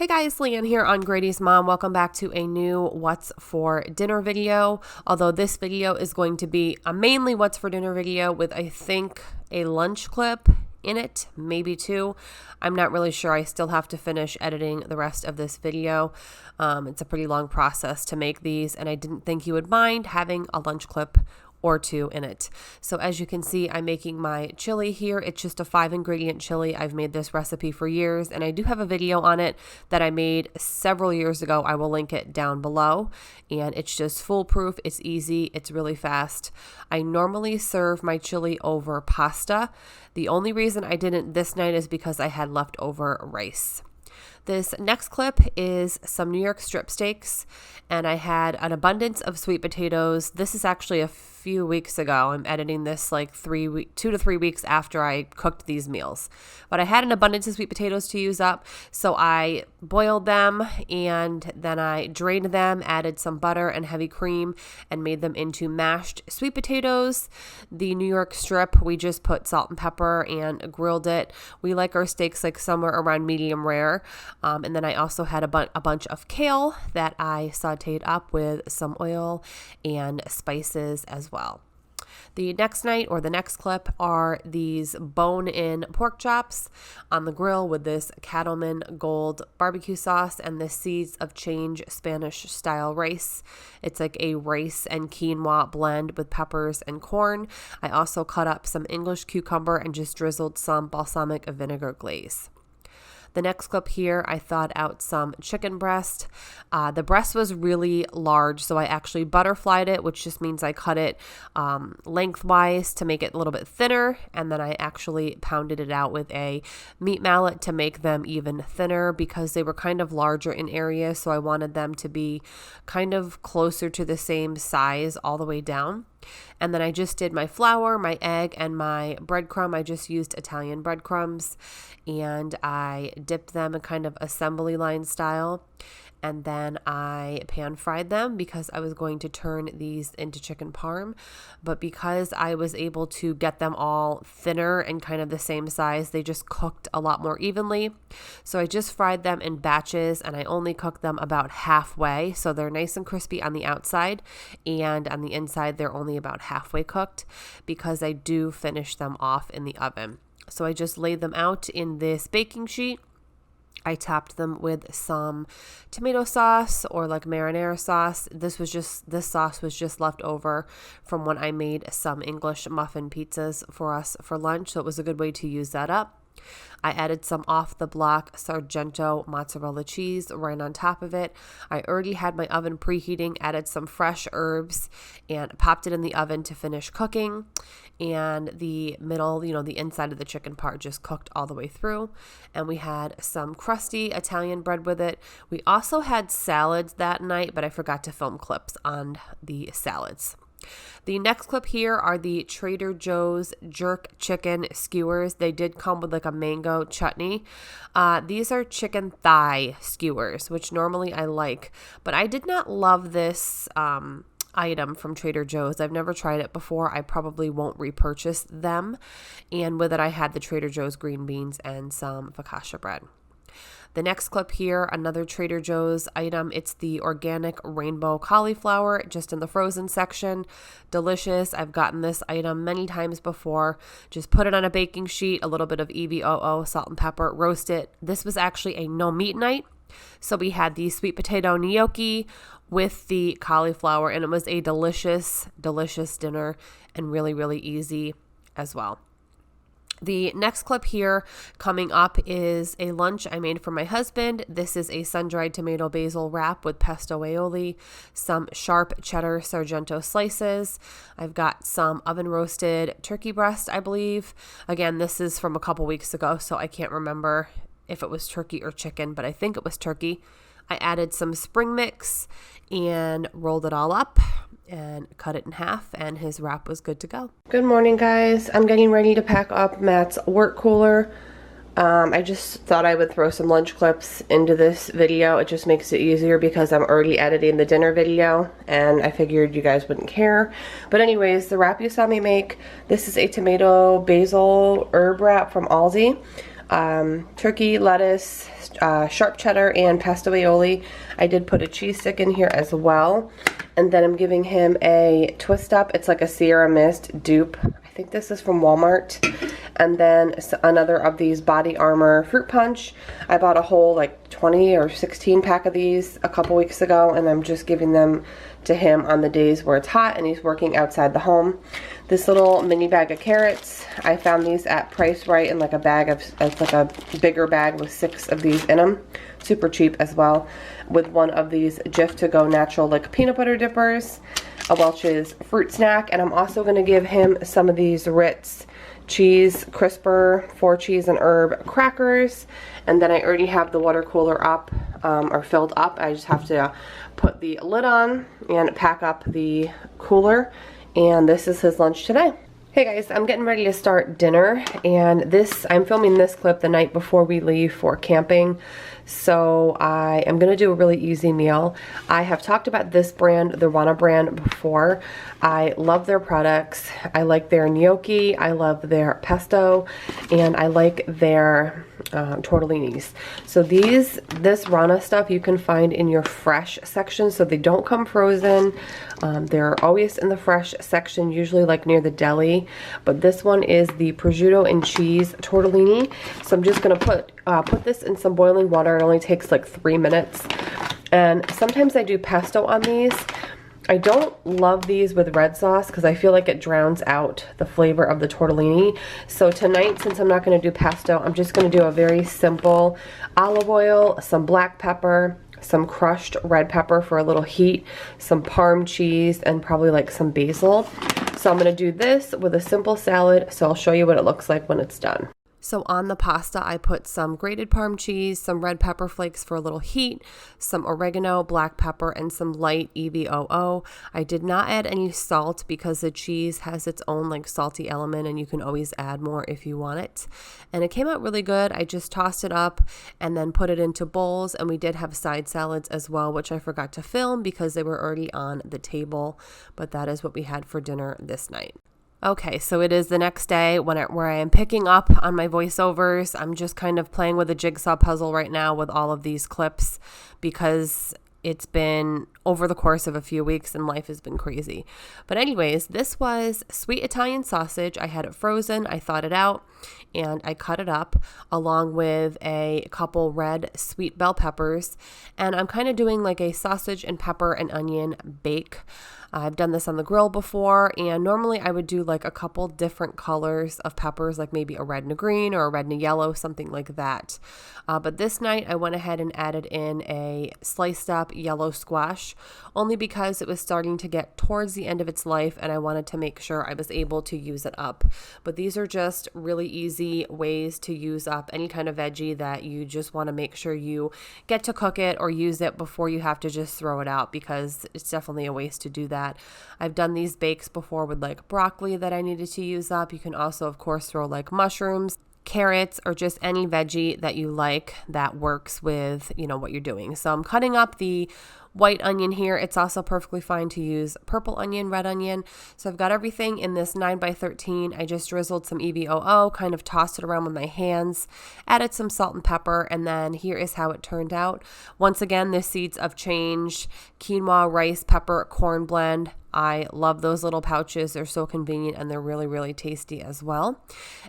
Hey guys, Leanne here on GradysMom. Welcome back to a new What's for Dinner video. Although this video is going to be a mainly What's for Dinner video with, I think, a lunch clip in it, maybe two. I'm not really sure. I still have to finish editing the rest of this video. It's a pretty long process to make these, and I didn't think you would mind having a lunch clip or two in it. So as you can see, I'm making my chili here. It's just a 5-ingredient chili. I've made this recipe for years, and I do have a video on it that I made several years ago. I will link it down below, and it's just foolproof. It's easy. It's really fast. I normally serve my chili over pasta. The only reason I didn't this night is because I had leftover rice. This next clip is some New York strip steaks, and I had an abundance of sweet potatoes. This is actually a few weeks ago. I'm editing this like 2 to 3 weeks after I cooked these meals. But I had an abundance of sweet potatoes to use up, so I boiled them and then I drained them, added some butter and heavy cream, and made them into mashed sweet potatoes. The New York strip, we just put salt and pepper and grilled it. We like our steaks like somewhere around medium rare. And then I also had a bunch of kale that I sauteed up with some oil and spices as well. The next night, or the next clip, are these bone-in pork chops on the grill with this Cattleman Gold barbecue sauce and the Seeds of Change Spanish-style rice. It's like a rice and quinoa blend with peppers and corn. I also cut up some English cucumber and just drizzled some balsamic vinegar glaze. The next clip here, I thawed out some chicken breast. The breast was really large, so I actually butterflied it, which just means I cut it lengthwise to make it a little bit thinner, and then I actually pounded it out with a meat mallet to make them even thinner because they were kind of larger in area, so I wanted them to be kind of closer to the same size all the way down. And then I just did my flour, my egg, and my breadcrumb. I just used Italian breadcrumbs, and I dipped them in kind of assembly line style. And then I pan fried them because I was going to turn these into chicken parm. But because I was able to get them all thinner and kind of the same size, they just cooked a lot more evenly. So I just fried them in batches, and I only cooked them about halfway. So they're nice and crispy on the outside, and on the inside they're only about halfway cooked because I do finish them off in the oven. So I just laid them out in this baking sheet. I topped them with some tomato sauce or like marinara sauce. This sauce was just left over from when I made some English muffin pizzas for us for lunch, so it was a good way to use that up. I added some off-the-block Sargento mozzarella cheese right on top of it. I already had my oven preheating, added some fresh herbs, and popped it in the oven to finish cooking. And the middle, the inside of the chicken part just cooked all the way through. And we had some crusty Italian bread with it. We also had salads that night, but I forgot to film clips on the salads. The next clip here are the Trader Joe's jerk chicken skewers. They did come with like a mango chutney. These are chicken thigh skewers, which normally I like, but I did not love this item from Trader Joe's. I've never tried it before. I probably won't repurchase them. And with it, I had the Trader Joe's green beans and some focaccia bread. The next clip here, another Trader Joe's item. It's the organic rainbow cauliflower, just in the frozen section. Delicious. I've gotten this item many times before. Just put it on a baking sheet, a little bit of EVOO, salt and pepper, roast it. This was actually a no meat night. So we had the sweet potato gnocchi with the cauliflower, and it was a delicious, delicious dinner and really, really easy as well. The next clip here coming up is a lunch I made for my husband. This is a sun-dried tomato basil wrap with pesto aioli, some sharp cheddar Sargento slices. I've got some oven roasted turkey breast, I believe. Again, this is from a couple weeks ago, so I can't remember if it was turkey or chicken, but I think it was turkey. I added some spring mix and rolled it all up and cut it in half, and his wrap was good to go. Good morning, guys. I'm getting ready to pack up Matt's work cooler. I just thought I would throw some lunch clips into this video. It just makes it easier because I'm already editing the dinner video, and I figured you guys wouldn't care. But anyways, the wrap you saw me make, this is a tomato basil herb wrap from Aldi. turkey, lettuce, sharp cheddar, and pesto aioli. I did put a cheese stick in here as well. And then I'm giving him a twist up. It's like a Sierra Mist dupe. I think this is from Walmart. And then another of these Body Armor fruit punch. I bought a whole like 20 or 16 pack of these a couple weeks ago, and I'm just giving them to him on the days where it's hot and he's working outside the home. This little mini bag of carrots, I found these at Price Right in like a bag of, it's like a bigger bag with 6 of these in them. Super cheap as well. With one of these Jif to Go natural like peanut butter dippers, a Welch's fruit snack, and I'm also going to give him some of these Ritz cheese crisper 4 cheese and herb crackers. And then I already have the water cooler up or filled up. I just have to put the lid on and pack up the cooler, and this is his lunch today. Hey guys, I'm getting ready to start dinner, and I'm filming this clip the night before we leave for camping. So I am going to do a really easy meal. I have talked about this brand, the Rana brand, before. I love their products. I like their gnocchi, I love their pesto, and I like their tortellinis. So this Rana stuff you can find in your fresh section, so they don't come frozen. They're always in the fresh section, usually like near the deli. But this one is the prosciutto and cheese tortellini. So I'm just gonna put this in some boiling water. It only takes like 3 minutes. And sometimes I do pesto on these. I don't love these with red sauce because I feel like it drowns out the flavor of the tortellini. So tonight, since I'm not going to do pesto, I'm just going to do a very simple olive oil, some black pepper, some crushed red pepper for a little heat, some Parm cheese, and probably like some basil. So I'm going to do this with a simple salad, so I'll show you what it looks like when it's done. So on the pasta, I put some grated Parm cheese, some red pepper flakes for a little heat, some oregano, black pepper, and some light EVOO. I did not add any salt because the cheese has its own like salty element, and you can always add more if you want it. And it came out really good. I just tossed it up and then put it into bowls, and we did have side salads as well, which I forgot to film because they were already on the table, but that is what we had for dinner this night. Okay, so it is the next day where I am picking up on my voiceovers. I'm just kind of playing with a jigsaw puzzle right now with all of these clips because it's been over the course of a few weeks and life has been crazy. But anyways, this was sweet Italian sausage. I had it frozen. I thawed it out and I cut it up along with a couple red sweet bell peppers. And I'm kind of doing like a sausage and pepper and onion bake. I've done this on the grill before, and normally I would do like a couple different colors of peppers, like maybe a red and a green or a red and a yellow, something like that. But this night I went ahead and added in a sliced up yellow squash, only because it was starting to get towards the end of its life and I wanted to make sure I was able to use it up. But these are just really easy ways to use up any kind of veggie that you just want to make sure you get to cook it or use it before you have to just throw it out, because it's definitely a waste to do that. I've done these bakes before with like broccoli that I needed to use up. You can also, of course, throw like mushrooms, carrots, or just any veggie that you like that works with, what you're doing. So I'm cutting up the white onion here. It's also perfectly fine to use purple onion, red onion. So I've got everything in this 9x13. I just drizzled some EVOO, kind of tossed it around with my hands, added some salt and pepper, and then here is how it turned out. Once again, the seeds of change, quinoa, rice, pepper, corn blend. I love those little pouches. They're so convenient and they're really, really tasty as well.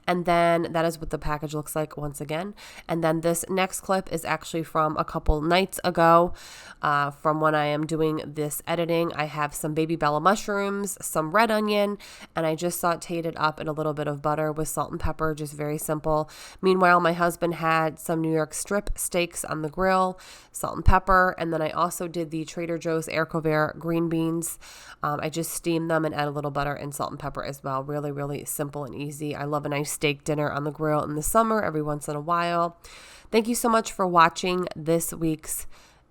And then that is what the package looks like once again. And then this next clip is actually from a couple nights ago, from when I am doing this editing. I have some baby bella mushrooms, some red onion, and I just sauteed it up in a little bit of butter with salt and pepper, just very simple. Meanwhile, my husband had some New York strip steaks on the grill, salt and pepper, and then I also did the Trader Joe's Haricot green beans. I just steamed them and add a little butter and salt and pepper as well. Really, really simple and easy. I love a nice steak dinner on the grill in the summer every once in a while. Thank you so much for watching this week's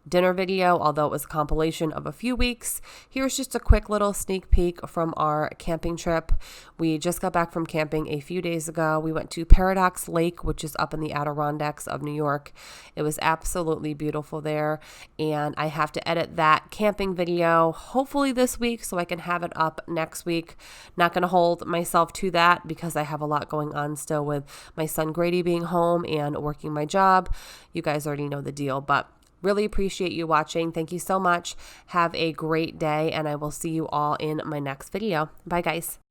dinner video, although it was a compilation of a few weeks. Here's just a quick little sneak peek from our camping trip. We just got back from camping a few days ago. We went to Paradox Lake, which is up in the Adirondacks of New York. It was absolutely beautiful there, and I have to edit that camping video hopefully this week so I can have it up next week. Not going to hold myself to that because I have a lot going on still with my son Grady being home and working my job. You guys already know the deal, but really appreciate you watching. Thank you so much. Have a great day, and I will see you all in my next video. Bye, guys.